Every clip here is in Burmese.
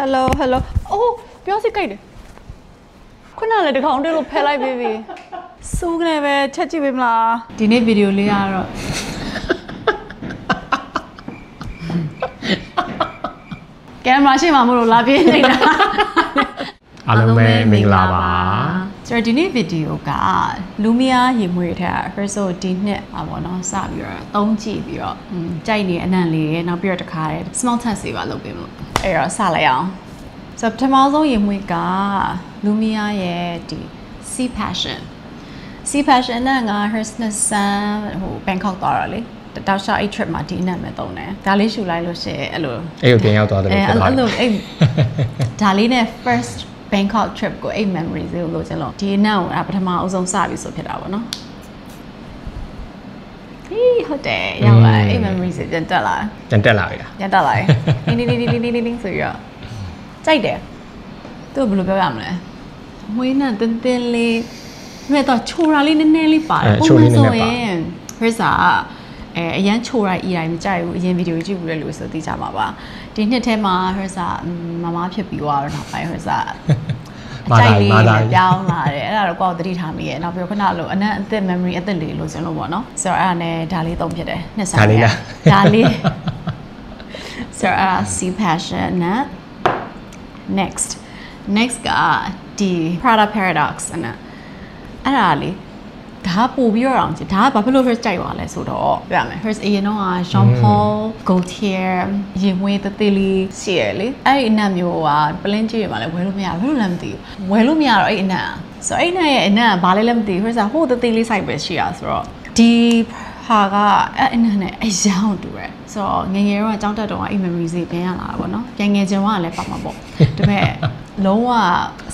Hello hello အိုးပြောစီကြိုက်တယ်ခုနလည်းတကောင်တက်လို့ဖယ်လိုက်ပြီစိုးကနေပဲချက်ကြည့်ပေးမလားဒီနေ့ဗီဒီယိုလေးကတော့ကင်မရာရှိမှမလို့လာပြနေတာအားလုံးပဲမင်္ဂလာပါကျွန်တော်ဒီနေ့ဗီဒီယိုကလူမယားရေမွေထက် Herso ဒီနှစ်ပါပေါ့နော်စပြီးတော့သုံးကြည့်ပြီးတော့ကြိုက်နေအနံ့လေးရဲ့နောက်ပြီးတော့တခါတည်း small test တွေပါလုပ်ပေးမလို့အဲ့တော့စလိုက်အောင်ဆိုတော့ပထမဆုံးရေမွေကလူမယားရဲ့ဒီ Sea Passion နဲ့ငါ Herso ဆန်ဟို Bangkok သွားတာလေတောက်လျှောက်အဲ့ trip မှာဒီအနံ့ပဲသုံးတယ်ဒါလေးရှူလိုက်လို့ရှိရင်အဲ့လိုအဲ့ကိုပြန်ရောက်သွားတယ်လို့ဖြစ်သွားတယ်အဲ့လိုအဲ့ဒါလေးနဲ့ first Bangkok trip ကိုအဲ့ memories ကိုလို့ကျွန်တော်ဒီနောက်ပထမအဆုံးစပြီဆိုဖြစ်တာပေါ့နော်ဟေးဟုတ်တယ်ရောက်လာအဲ့ memories ပြန်တက်လာပြီလားပြန်တက်လာနေဆိုရကြိုက်တယ်သူဘယ်လိုပြောရမလဲမွေးနဲ့တင်းတင်းလေးမဲ့တော့ချိုတာလေးနည်းနည်းလေးပါတယ်ပုံမှန်ဆိုရင်Hersaအရန်ချိုရိုက်အီတိုင်းမကြိုက်ဘူးအရင်ဗီဒီယိုကြည့်ဘူးလေလို့ဆိုသိကြမှာပါဒီနှစ်ထဲမှာHersaမမဖြစ်ပြီးသွားတော့နောက်ပိုင်းHersaအကြိုက်လေးပြောင်းလာတယ်အဲ့ဒါတော့ကိုယ်သတိထားမိရဲ့နောက်ပြီးခဏလို့အနက်အသက် memory အသက်လေးလို့ကျွန်တော်ပေါ့နော်ဆိုတော့အဲ့ဒါနဲ့ဒါလေးသုံးဖြစ်တယ်နှစ်ဆဒါလေးဆိုတော့ Sea Passion နဲ့ next ကဒီ Prada Paradox နဲ့အဲ့ဒါလေးဒါပို့ပြီးတော့အောင်ဒါဘာဖြစ်လို့ Hersa ကြိုက်သွားလဲဆိုတော့ပြောရမယ် Hersa အရင်တော့Jean Paul Gaultier ရေမွေးတသေးလေးရှိရလေအဲ့ဒီအနံ့မျိုးကပလင်းကြီးတွေမှာလည်းဝယ်လို့မရဘူးလည်းမသိဘူးဝယ်လို့မရတော့အဲ့အနံ့ဆိုတော့အဲ့အနံ့ရဲ့အနံ့ဘာလဲလည်းမသိဘူး Hersa ဟိုတသေးလေး site ပဲရှိရဆိုတော့ဒီဟာကအဲ့အနံ့နဲ့အရောင်တူတယ်ဆိုတော့ငယ်ငယ်တော့အကြောင်းတက်တော့အဲ့ memories တွေပြန်ရလာတာပေါ့နော်ပြန်ငယ်ချင်ကလည်းပါမှာပေါ့ဒါပေမဲ့လုံးဝ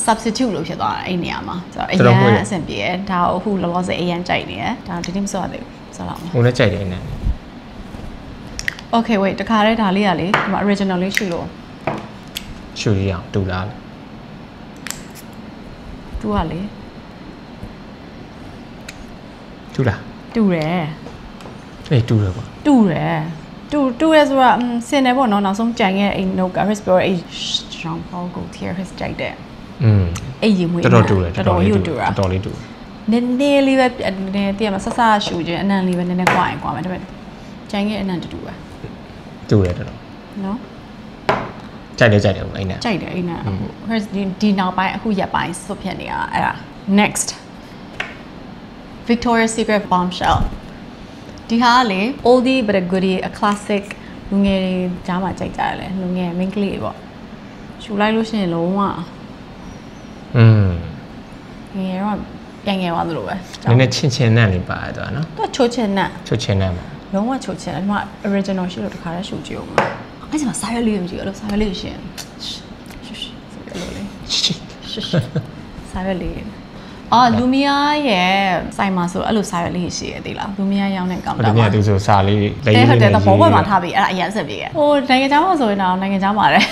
substitute လို့ဖြစ်သွားတာအဲ့နေရာမှာဆိုတော့အရန်အဆင်ပြေတယ်ဒါအခုလောလောဆယ်အရန်ကြိုက်နေတယ်ဒါဒီနေ့မစောရသေးဘူးစောလောက်မှာဟိုလည်းကြိုက်တယ်နဲ့ Okay wait တခါတည်းဒါလေးကလေဒီမှာ original လေးရှူလို့ရှူရအောင်တူလားတူကလေတူလားတူတယ်အေးတူတယ်ကွာတူတယ်ဆိုတာစင်တယ်ပေါ့နော်နောက်ဆုံးကြံခဲ့အိမ် note က Hersa ပြောအဲ့ Jean Paul Gaultier Hersa ကြိုက်တယ်အဲ့ရေမွေးတော်တော်တူတယ်တော်တော်လေးတူနည်းနည်းလေးပဲနည်းတည်းမှာဆဆရှူခြင်းအနံ့လေးပဲနည်းနည်းကွာရင်ကွာမယ်ဒါပေမဲ့ကြံခဲ့အနံ့တူပဲတူတယ်တော်တော်နော်ကြိုက်တယ်အဲ့နံ့ကြိုက်တယ်အဲ့နံ့အခု Hersa ဒီနောက်ပိုင်းအခုရက်ပိုင်းစွတ်ဖြစ်နေတာအဲ့ဒါ next Victoria's Secret Bombshellဒီဟာလေ oldie but a goodie a classic လူငယ်တွေကြားမှာကြိုက်ကြတယ်လေလူငယ် main ကလေးပေါ့ရှူလိုက်လို့ရှိရင်လုံးဝငယ်တော့ပြန်ငယ်သွားသလိုပဲနည်းနည်းချင်းနံ့လေးပါတယ်တော့နော်သူချိုးချင်းနံ့မှာလုံးဝချိုးချင်းဒီမှာ original ရှိလို့တခါတည်းရှူကြည့်အောင်အဲ့ဒီမှာစာရွက်လေးမကြည့်အဲ့လိုစာရွက်လေးရှင်အဲ့လိုလေးစာရွက်လေးလူမယားရဲ့စိုင်မှာဆိုအဲ့လိုစာရွက်လေးရှိရသေးလားလူမယားရောင်းတဲ့ကောင်တာလူမယားသူဆိုစာလေးလေးဟုတ်တယ်ဘောပေါ်မှာထားပြီးအဲ့ဒါအရင်ဆက်ပြီးရဟိုနိုင်ငံခြားမှာဆိုရင်တော့နိုင်ငံခြားမှာတယ်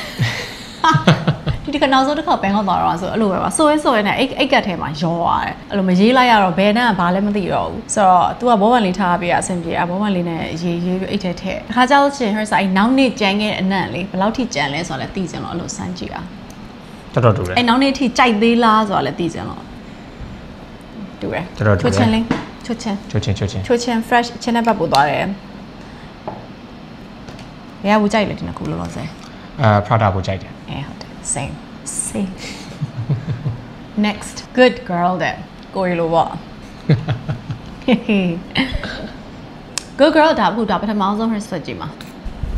ဒီကနောက်ဆုံးတစ်ခါဘန်ကောက်သွားတော့ဆိုအဲ့လိုပဲပါဆိုရဲနဲ့အိတ်ကတ်ထဲမှာရောရတယ်အဲ့လိုမရေးလိုက်ရတော့ဘယ်နဲ့ကဘာလဲမသိတော့ဘူးဆိုတော့ तू ကဘောပန်လေးထားပြီးအဆင်ပြေဘောပန်လေးနဲ့ရေးအိတ်ထဲထည့်အခါကျတော့ရှင် Hersa အဲ့နောက်နေ့ကြမ်းခဲ့တဲ့အနံ့လေးဘယ်လောက်ထိကြမ်းလဲဆိုတော့လည်းသိကြတော့အဲ့လိုစမ်းကြည့်တာတော်တူတယ်အဲ့နောက်နေ့ထိကြိုက်သေးလားဆိုတော့လည်းသိကြတော့တူတယ်ချိုးချင်းလေးချိုးချင်း fresh ချင်းနဲ့ပတ်ပို့သွားတယ်ဘယ်ကဘူးကြိုက်လဲဒီနှစ်ခုလောလောဆယ်Prada ကိုကြိုက်တယ်ဟုတ်တယ် same next good girl တဲ့ကိုရီလိုပေါ့ good girl ဒါအခုဒါပထမဆုံး Hersa ကြည့်မှာ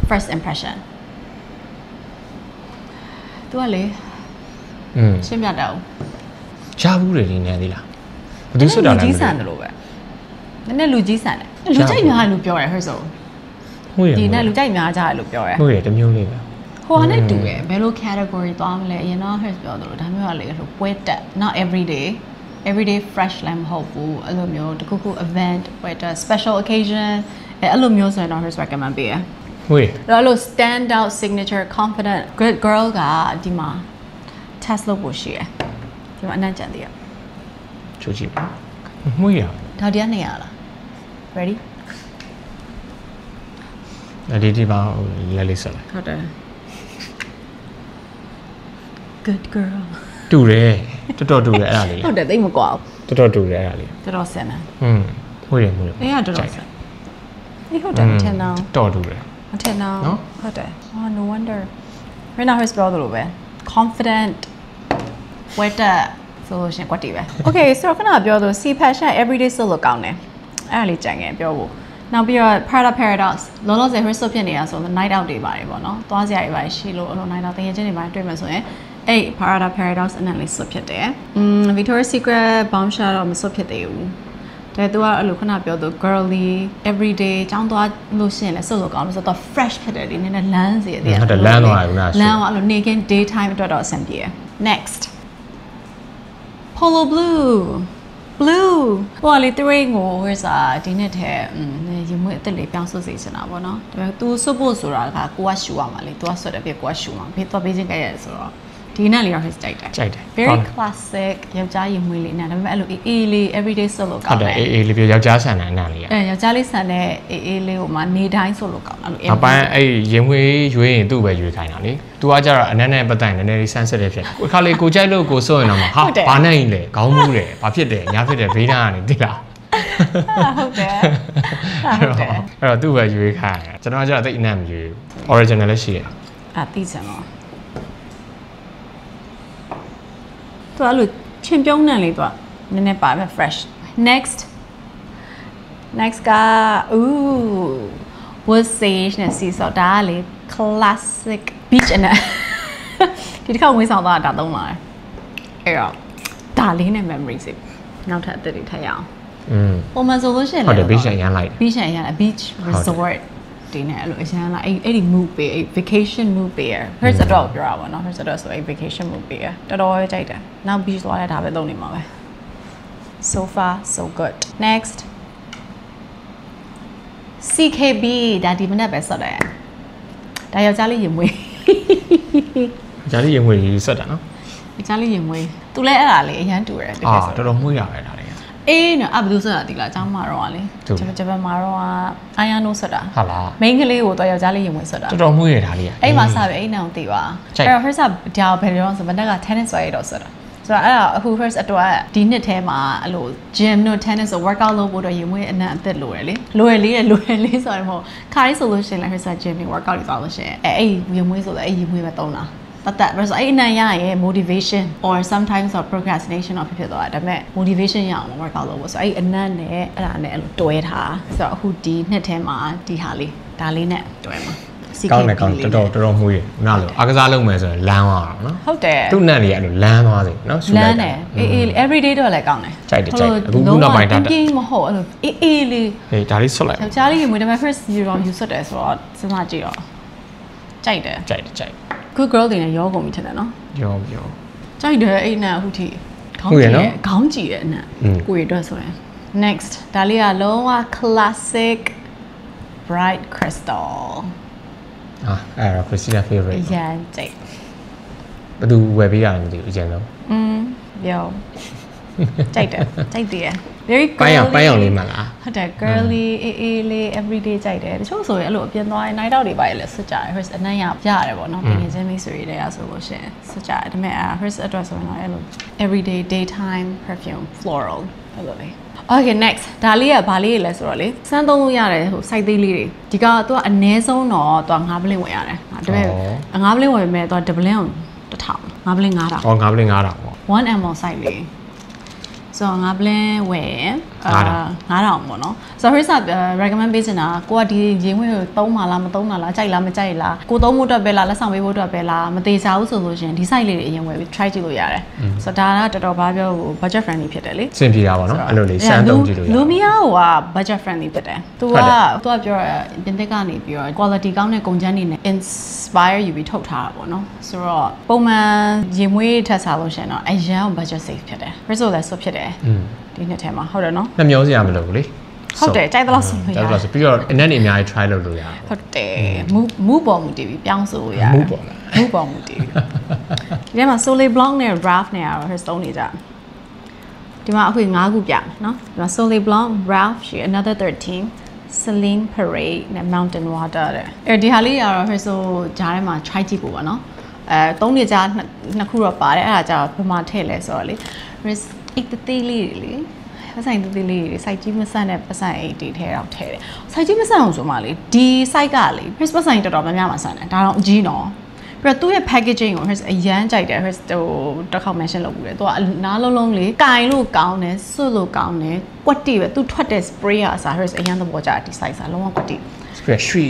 first impression သူကလေရှင်းပြတော့ရှားဘူးတယ်ဒီနေသေးလားဘယ်သူစွတ်တာလဲလူကြီးဆန်တယ်လို့ပဲနည်းနည်းလူကြီးဆန်တယ်လူကြိုက်များတယ်လို့ပြောတယ် Hersa ဟုတ်ရဲ့ဒီနဲ့လူကြိုက်များကြတယ်လို့ပြောတယ်ဟုတ်ရဲ့တမျိုးလေးပဲဟိုနဲ့တူတယ်ဘယ်လို category သွားမလဲအရင်တော့ Hersa ပြောသလိုဒါမျိုးကလေလို့ပွဲတက် not everyday fresh လည်းမဟုတ်ဘူးအဲ့လိုမျိုးတခုခု event ပွဲတက် special occasion အဲ့လိုမျိုးဆိုရင်တော့ Hersa recommend ပေးရဟုတ်ရဲ့အဲ့လို stand out signature confident good girl ကဒီမှာ test လုပ်ဖို့ရှိတယ်ဒီမှာအနံ့ကြံသေးရချိုးကြည့်မှုရဒါတရား200လား ready ဒီမှာလက်လေးဆက်လိုက်ဟုတ်တယ် good girl တူတယ်တော်တူတယ်အဲ့ဒါလေး ဟုတ်တယ်သိမကွာ တော်တူတယ်အဲ့ဒါလေး တော်ဆန်တယ် မွေးတယ်အေးကတော်ဆန်အေးဟုတ်တယ်ထင်တော့ တော်တူတယ် မထင်တော့ဟုတ်တယ် oh no wonder right now his brother လို့ပဲ confident wetter ဆိုလို့ရှင်ကွက်တီပဲ okay ဆိုတော့ခဏပြောသူ see passion everyday ဆိုလို့ကောင်းတယ်အဲ့ဒါလေးကြံခဲ့ပြောဖို့နောက်ပြီးတော့ Prada Paradox လောလောဆယ် Hurst ဖြစ်နေတာဆိုတော့ night out တွေပါတယ်ပေါ့နော်သွားစရာတွေပါတယ်ရှိလို့အဲ့လို night out တကယ်ချင်းတွေပါတယ်တွေ့မှဆိုရင်အဲ့ Prada Paradox အနက်လေးဆွတ်ဖြစ်တယ်Victoria's Secret Bombshell တော့မဆွတ်ဖြစ်သေးဘူးဒါသူကအဲ့လိုခဏပြောသူ girly everyday ចောင်းသွားလို့ရှိရင်လည်းဆွတ်လို့ကောင်းလို့ဆိုတော့ fresh ဖြစ်တယ်ဒီနည်းနည်းလမ်းစီတဲ့ဟုတ်တယ်လမ်းသွားရဘူးလားလမ်းကအဲ့လို naked daytime အတွက်တော့အဆင်ပြေ next Polo blue blue ဟိုကလေ3ကိုဝယ်စားဒီနှစ်ထဲရေမွေးအသက်လေးပြောင်းဆွစေချင်တာပေါ့နော်ဒါပေမဲ့ तू ဆွဖို့ဆိုတာကကိုကရှူရမှာလေ तू ကဆွတဲ့ပြကိုကရှူမှာဘေးတော့ဘေးချင်းကြိုက်ရတယ်ဆိုတော့ဒီနှစ်လေးတော့ his ကြိုက်တယ် very classic ယောက်ျားရေမွေးလေးနဲ့ဒါပေမဲ့အဲ့လိုအေးလေး everyday ဆွလို့ကောင်းတယ်အေးလေးပြောယောက်ျားဆန်တဲ့အနံ့လေးอ่ะယောက်ျားလေးဆန်တဲ့အေးလေးကိုမှနေတိုင်းဆွလို့ကောင်းအဲ့လိုအပိုင်းအဲ့ရေမွေးရွေးရင်သူ့ပဲရွေးခိုင်းတာလေ तू ကကြတော့အနံ့နဲ့ပတ်တိုင်နည်းနည်းလေး sensitive ဖြစ်ခါလေးကိုကြိုက်လို့ကိုဆွရင်တော့ဟာဘာနဲ့ရင်လဲခေါင်းမူးတယ်ဘာဖြစ်တယ်ညာဖြစ်တယ်ဘေးနားကနေသိလားဟုတ်တယ်အဲ့တော့သူ့ပဲရွေးခိုင်းကျွန်တော်ကကြတော့တိတ်အနံ့မရွေး original လည်းရှိတယ်သိချင်တော့သူအဲ့လိုချင်းပြုံးနေလေသူကနည်းနည်းပါပဲ fresh next ကwood sage နဲ့ sea salt ဒါကလေ classic beach နဲ့ဒီတစ်ခါဝင်ဆောင်သွားတာသုံးလာတယ်အဲ့တော့ဒါလေးနဲ့ memory စိနောက်ထပ်အသက်တွေထပ်ရအောင်ပုံမှန်ဆိုလို့ရှိရင်ဟုတ်တယ် beach ရမ်းလိုက် beach ရမ်း beach resort ဒီနဲ့အဲ့လိုအရန်လာအဲ့ဒီ mood ပေးအဲ့ vacation mood ပေးရ first adult ပြောတာပေါ့နော် first adult ဆိုအဲ့ vacation mood ပေးရတော်တော်ကြိုက်တယ်နောက် beach သွားတဲ့ဒါပဲသုံးနေမှာပဲ so far so good next CKB ဒါဒီမနေ့ပဲဆက်တယ်ဒါယောက်ျားလေးရင်မွေးယောက်ျားလေးရင်မွေးကြီးဆက်တာနော်ယောက်ျားလေးရင်မွေးသူလည်းအဲ့ဒါလေးအရန်တူတယ်တကယ်ဆိုတော်တော်မွေးတာပဲဒါလေးအေးနော်အဘလူဆက်တာဒီလားအเจ้าမှာတော့လေဂျပန်မှာတော့အာယာနိုဆက်တာဟုတ်လားမိန်းကလေးကိုတော့ယောက်ျားလေးရင်မွေးဆက်တာတော်တော်မွေးရတာလေးအဲ့မှာစပြီအဲ့နောင်တည်ပါအဲ့တော့ first ဒါဘယ်လိုလဲဆိုမနေ့က tennis ဆွဲရတော့ဆက်တာဆိုတော့အဲ့ဒါအခု first အတွက်ဒီနှစ်ထဲမှာအဲ့လို gym တို့ tennis တို့ workout လုပ်ဖို့တော့ရင်မွေးအနံ့အသက်လိုရလေလိုရလေးဆိုတော့မဟုတ်ခါရီးဆိုလို့ရှိရင်လည်း first gym တွေ workout တွေသွားလို့ရှိရင်အဲ့ရင်မွေးဆိုတော့အဲ့ရင်မွေးပဲသုံးတာတတ်ဆိုအဲ့အနံ့ရရင် motivation or sometimes or procrastination တော့ဖြစ်သွားတာဒါပေမဲ့ motivation ရအောင် workout လုပ်ဖို့ဆိုအဲ့အနံ့နဲ့အဲ့ဒါနဲ့အဲ့လိုတွဲထားဆိုတော့အခုဒီနှစ်ထဲမှာဒီဟာလေးဒါလေးနဲ့တွဲမှာကောင်းတယ်တော်မှုရနားလို့အားကစားလုပ်မယ်ဆိုရင်လမ်းသွားတာနော်ဟုတ်တယ်သူ့နဲ့လေးအဲ့လိုလမ်းသွားစေနော်လမ်းတယ်အေး everyday တော့လည်းကောင်းတယ်ကြိုက်အခုနောက်ပိုင်းတာမဟုတ်အဲ့လိုအေးလေးဟေးဒါလေးဆွတ်လိုက်ယောက်ျားလေးရေမွေးတယ် first zero ယူဆွတ်တယ်ဆိုတော့စဉ်းစားကြည့်တော့ကြိုက်တယ် good girl တွေနဲ့ရောကုန်ပြီထင်တယ်နော်ရောကြိုက်တယ်အဲ့နဲ့အခုထိခေါင်းကြည့်ရဲ့အနက်ကိုရအတွက်ဆိုရင် next ဒါလေးကလုံးဝ classic bright crystal အဲ့တော့ Christina favorite ရန်ကြိုက်ဘယ်သူဝယ်ပေးရတယ်မသိဘူးအရင်ဆုံးပြောကြိုက်တယ် very girly ပိုင်းအောင်လေးမှလားဟုတ်တယ် girly အေးလေး everyday ကြိုက်တယ်တချို့ဆိုရင်အဲ့လိုအပြင်သွားရင် night out တွေပါလေဆွတ်ကြတယ် first အနံ့ရတယ်ပေါ့နော်ငယ်ချင်းမိတ်ဆွေတွေကဆိုလို့ရှိရင်ဆွတ်ကြတယ်ဒါပေမဲ့ first address ဆိုရင်တော့အဲ့လို everyday daytime perfume floral အဲ့လိုလေးOkay next ဒါလေးကဘာလေးလဲဆိုတော့လေစမ်းသုံးလို့ရတယ်ဟို site သေးလေးတွေဒီကသူကအနည်းဆုံးတော့သူက9ပလင်းဝယ်ရတယ်ဒါပေမဲ့9ပလင်းဝယ်ပေမဲ့သူက1ပလင်း1000 9ပလင်း90009ပလင်း9000ပေါ့1 ml site လေးဆိုတော့9ပလင်းဝယ်9000ပေါ့နော်ဆိုတော့ first recommend ပေးချင်တာကိုကဒီရေငွေကိုသုံးပါလားမသုံးတာလားကြိုက်လားမကြိုက်လားကိုသုံးဖို့အတွက်ပဲလားလက်ဆောင်ပေးဖို့အတွက်ပဲလားမသေးချာဘူးဆိုလို့ရှင်ဒီ site လေးတွေအရင်ဝယ်ပြီး try ကြည့်လို့ရတယ်ဆိုတော့ဒါကတော်တော်ဘာပြော budget friendly ဖြစ်တယ်လေစင်ပြေတာပေါ့နော်အဲ့လိုလေးစမ်းသုံးကြည့်လို့ရတယ် Lumia က budget friendly ဖြစ်တယ်သူကပြောရပြင်သစ်ကနေပြီးတော့ quality ကောင်းတဲ့ကုန်ကျန်းတွေနဲ့ inspire ယူပြီးထုတ်ထားတာပေါ့နော်ဆိုတော့ပုံမှန်ရေမွေးထက်စားလို့ရှင်တော့အရန် budget safe ဖြစ်တယ် result လည်း swap ဖြစ်တယ်ဒီနှစ်ထဲမှာဟုတ်တယ်နော်နှမျောစရာမလိုဘူးလေဟုတ်တယ်ကြိုက်တော့ဆိုလို့ရတယ်ပြီးတော့အနက်နေအများကြီး try လုပ်လို့ရတယ်ဟုတ်တယ်မူပေါ်မူတည်ပြီးပြောင်းဆိုလို့ရတယ်မူပေါ်မူတည်ဒီထဲမှာ Soleil Blanc နဲ့ Ralph နဲ့ကတော့ his သုံးနေကြဒီမှာအခု9ခုပြနော်ဒီမှာ Soleil Blanc Ralph ရှိ another 13 Celine Parade နဲ့ Mountain Water တဲ့အဲဒီဟာလေးကတော့ his ဆိုဂျားထဲမှာ try ကြည့်ဖို့ပါနော် 3နှစ်ကြာနှစ်ခုတော့ပါတယ်အဲ့ဒါကြောင့်ဘယ်မှာထည့်လဲဆိုတော့လေ risk 80လေးလေပတ်ဆိုင်သေးလေးတွေ site ကြီးမဆန့်တဲ့ပတ်ဆိုင်80ထဲတော့ထည့်တယ် site ကြီးမဆန့်အောင်ဆိုမှလေဒီ site ကလေ risk ပတ်ဆိုင်တော်တော်များများမှဆန့်တယ်ဒါတော့အကြီးနော်ပြီးတော့သူ့ရဲ့ packaging ကို risk အရန်ကြိုက်တယ် risk ဟိုတစ်ခေါက် mention လုပ်ပြီးတယ်သူကနားလုံးလေးကင်လို့ကောင်းတယ်စွတ်လို့ကောင်းတယ်ကွက်တိပဲသူထွက်တဲ့ spray ကအစား risk အရန်သဘောကျဒီ site စားလုံးဝကွက်တိရွှေ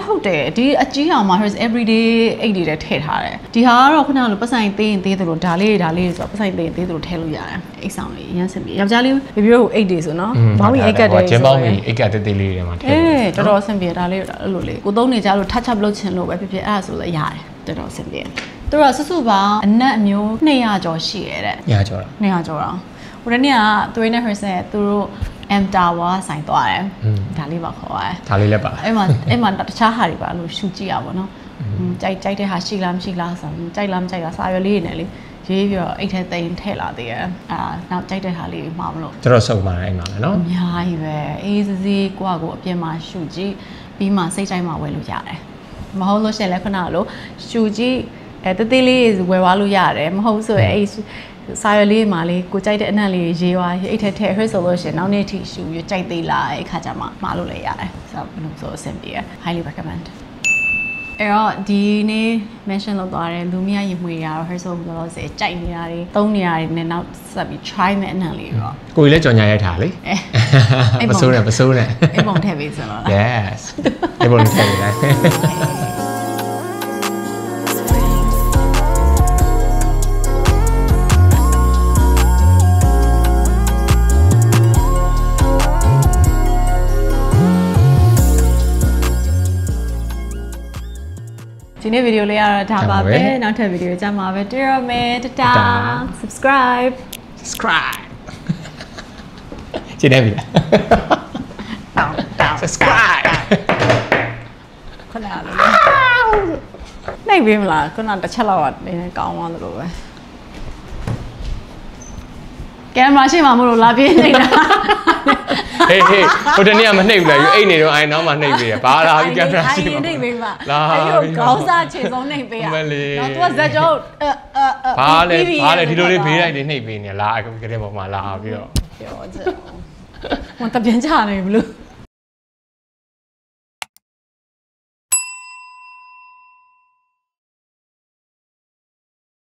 ဟုတ်တယ်ဒီအကြီးအောင်မှာ hers everyday အိတ်တွေထဲထည့်ထားတယ်ဒီဟာကတော့ခုနကလိုပတ်ဆိုင်သေးရင်သေးတယ်လို့ဒါလေးဆိုတော့ပတ်ဆိုင်သေးရင်သေးတယ်လို့ထည့်လို့ရတယ်အိတ်ဆောင်လေးရမ်းစင်ပြီယောက်ျားလေးဘေဘီတို့အိတ်တွေဆိုနော်ဘောင်းကြီးအိတ်ကတ်တွေကျင်းပေါင်းကြီးအိတ်ကတ်တေးသေးလေးတွေမှာထည့်တော်တော်စင်ပြီဒါလေးအဲ့လိုလေးကိုသုံးနေကြလို့ touch up လုပ်ချင်လို့ပဲဖြစ်ဖြစ်အဲ့ဒါဆိုလည်းရတယ်တော်တော်စင်ပြီသူတို့ကစုစုပေါင်းအနက်အမျိုး200ကျော်ရှိရတဲ့200ကျော်တော့ဟိုတနေ့ကသူနဲ့ hers နဲ့သူတို့M Tower ဆိုင်သွားတယ်ဒါလေးပါခေါ်ရတယ်ဒါလေးလည်းပါအဲ့မှာတခြားဟာတွေပါလို့ရှူကြည့်ရပါတော့ကြိုက်တဲ့ဟာရှိလားမရှိလားဆိုကြိုက်လားမကြိုက်လားစာရွက်လေးတွေနဲ့လေရေးပြီးတော့အိတ်ထဲသိမ်းထည့်လာသေးတယ်နောက်ကြိုက်တဲ့ဟာလေးမှာမလို့တော်စုံပါတယ်အဲ့မှာလည်းနော်အများကြီးပဲအေးစီကိုယ့်ကိုအပြင်မှာရှူကြည့်ပြီးမှစိတ်ကြိုက်မှဝယ်လို့ရတယ်မဟုတ်လို့ရှိရင်လည်းခုနကလို့ရှူကြည့်တေးသေးလေးဝယ်သွားလို့ရတယ်မဟုတ်ဆိုရင်အဲ့စာရွက်လေးမှာလေးကိုကြိုက်တဲ့အနက်လေးရေးသွားအိတ်ထဲထည့် hit ဆိုလို့ရှိရင်နောက်နေ့ထိရှူရကြိုက်သေးလားအဲ့ခါကျမှမှားလို့လည်းရတယ်ဆိုတော့ဘယ်လိုဆိုအဆင်ပြေ highly recommend အဲ့တော့ဒီနေ့ mention လုပ်သွားတယ်လူမရရင်မှွေရတော့ hit ဆိုလို့လို့ဆိုကြိုက်နေရတယ်သုံးနေရတယ်နဲ့နောက်ဆက်ပြီး try မဲ့အနက်လေးတော့ကိုကြီးလည်းကြော်ညာရိုက်ထားလေမစိုးနဲ့အဲ့ပုံထည့်ပေးစမ်းလား yes အဲ့ပုံထည့်ပေးလိုက်ဒီနေ့ဗီဒီယိုလေးကတော့ဒါပါပဲနောက်ထပ်ဗီဒီယိုကြမှာပဲတွေ့ရမယ်တတာ subscribe ကြည့်နေပြီလားတောင်း subscribe ခဏလေးနိုင်ပြီမလားခုနတစ်ချက်လောက်နေကောင်းသွားသလိုပဲကင်မရာရှိမှမလို့လာပြေးနေတာဟေးဟိုတနေ့ကမနှိပ်ဘူးလားယူအိတ်နေတော့အိုင်နောက်မှနှိပ်ပေးရဘာလာပြီးကင်မရာရှိမှာနှိပ်ပေးပါအဲ့ဒီခေါင်းစားခြေဆုံးနှိပ်ပေးရတော့သူကဇက်ကြောဘာလဲဒီလိုလေးဘေးလိုက်လေးနှိပ်ပေးနေလားအခုကတဲ့ပေါ်မှာလာပြီးတော့ပြောကြဟိုတပြန်ချနေဘလို့